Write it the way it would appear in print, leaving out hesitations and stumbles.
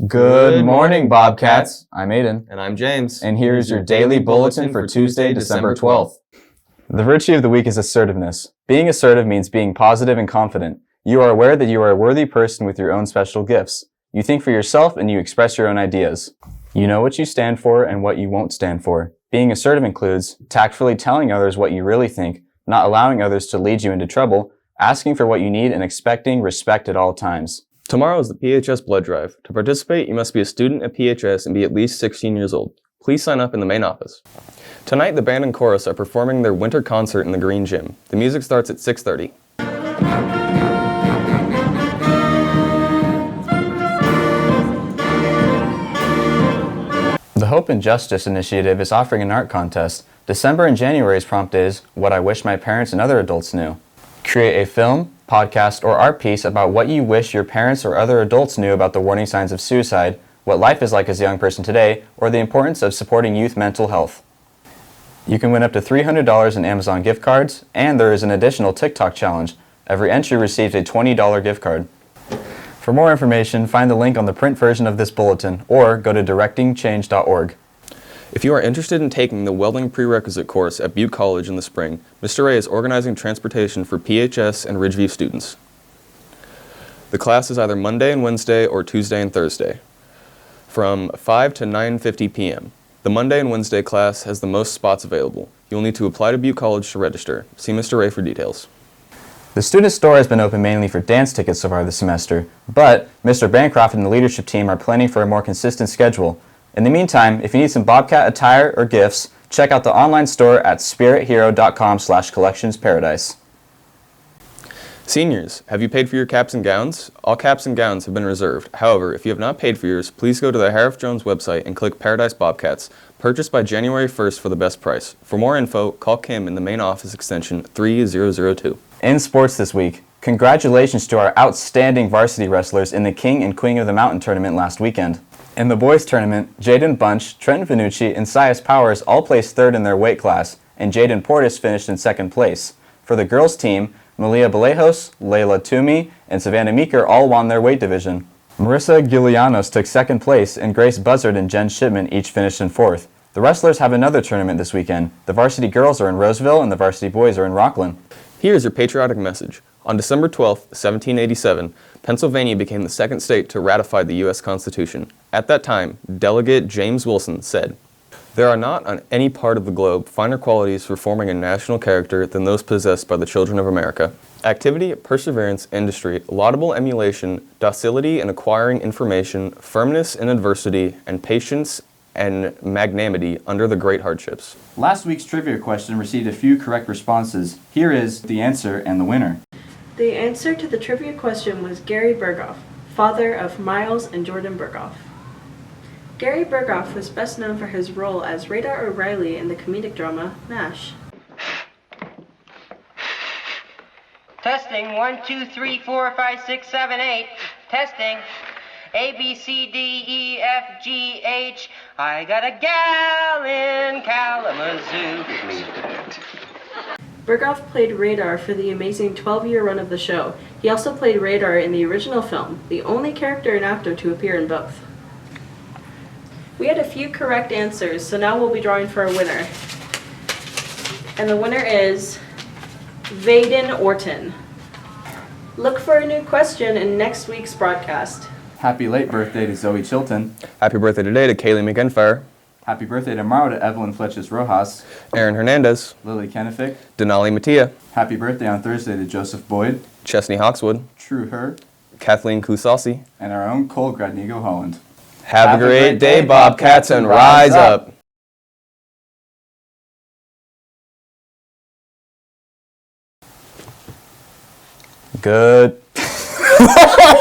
Good morning, Bobcats. I'm Aiden. And I'm James. And here's your daily bulletin for Tuesday, December 12th. The virtue of the week is assertiveness. Being assertive means being positive and confident. You are aware that you are a worthy person with your own special gifts. You think for yourself and you express your own ideas. You know what you stand for and what you won't stand for. Being assertive includes tactfully telling others what you really think, not allowing others to lead you into trouble, asking for what you need, and expecting respect at all times. Tomorrow is the PHS blood drive. To participate, you must be a student at PHS and be at least 16 years old. Please sign up in the main office. Tonight, the band and chorus are performing their winter concert in the Green Gym. The music starts at 6:30. The Hope and Justice Initiative is offering an art contest. December and January's prompt is What I Wish My Parents and Other Adults Knew. Create a film, podcast, or art piece about what you wish your parents or other adults knew about the warning signs of suicide, what life is like as a young person today, or the importance of supporting youth mental health. You can win up to $300 in Amazon gift cards, and there is an additional TikTok challenge. Every entry receives a $20 gift card. For more information, find the link on the print version of this bulletin, or go to directingchange.org. If you are interested in taking the welding prerequisite course at Butte College in the spring, Mr. Ray is organizing transportation for PHS and Ridgeview students. The class is either Monday and Wednesday or Tuesday and Thursday, from 5 to 9:50 p.m. The Monday and Wednesday class has the most spots available. You'll need to apply to Butte College to register. See Mr. Ray for details. The student store has been open mainly for dance tickets so far this semester, but Mr. Bancroft and the leadership team are planning for a more consistent schedule. In the meantime, if you need some Bobcat attire or gifts, check out the online store at spirithero.com/collectionsparadise. Seniors, have you paid for your caps and gowns? All caps and gowns have been reserved. However, if you have not paid for yours, please go to the Harif Jones website and click Paradise Bobcats. Purchase by January 1st for the best price. For more info, call Kim in the main office extension 3002. In sports this week, congratulations to our outstanding varsity wrestlers in the King and Queen of the Mountain tournament last weekend. In the boys' tournament, Jaden Bunch, Trent Vanucci, and Sias Powers all placed third in their weight class, and Jaden Portis finished in second place. For the girls' team, Malia Balejos, Layla Toomey, and Savannah Meeker all won their weight division. Marissa Gilianos took second place, and Grace Buzzard and Jen Shipman each finished in fourth. The wrestlers have another tournament this weekend. The varsity girls are in Roseville, and the varsity boys are in Rockland. Here's your patriotic message. On December 12, 1787, Pennsylvania became the second state to ratify the U.S. Constitution. At that time, Delegate James Wilson said, "There are not on any part of the globe finer qualities for forming a national character than those possessed by the children of America. Activity, perseverance, industry, laudable emulation, docility in acquiring information, firmness in adversity, and patience and magnanimity under the great hardships." Last week's trivia question received a few correct responses. Here is the answer and the winner. The answer to the trivia question was Gary Berghoff, father of Miles and Jordan Berghoff. Gary Berghoff was best known for his role as Radar O'Reilly in the comedic drama MASH. Testing 1, 2, 3, 4, 5, 6, 7, 8. Testing A, B, C, D, E, F, G, H. I got a gal in Kalamazoo. Berghoff played Radar for the amazing 12-year run of the show. He also played Radar in the original film, the only character and actor to appear in both. We had a few correct answers, so now we'll be drawing for a winner. And the winner is Vaden Orton. Look for a new question in next week's broadcast. Happy late birthday to Zoe Chilton. Happy birthday today to Kaylee McInfire, Happy birthday tomorrow to Evelyn Fletches Rojas, Aaron Hernandez, Lily Kenefick. Denali Mattia, Happy birthday on Thursday to Joseph Boyd, Chesney Hawkswood, True Her, Kathleen Kusasi. and our own Cole Gradnigo Holland. Have a great day, Bobcats, and rise up. Good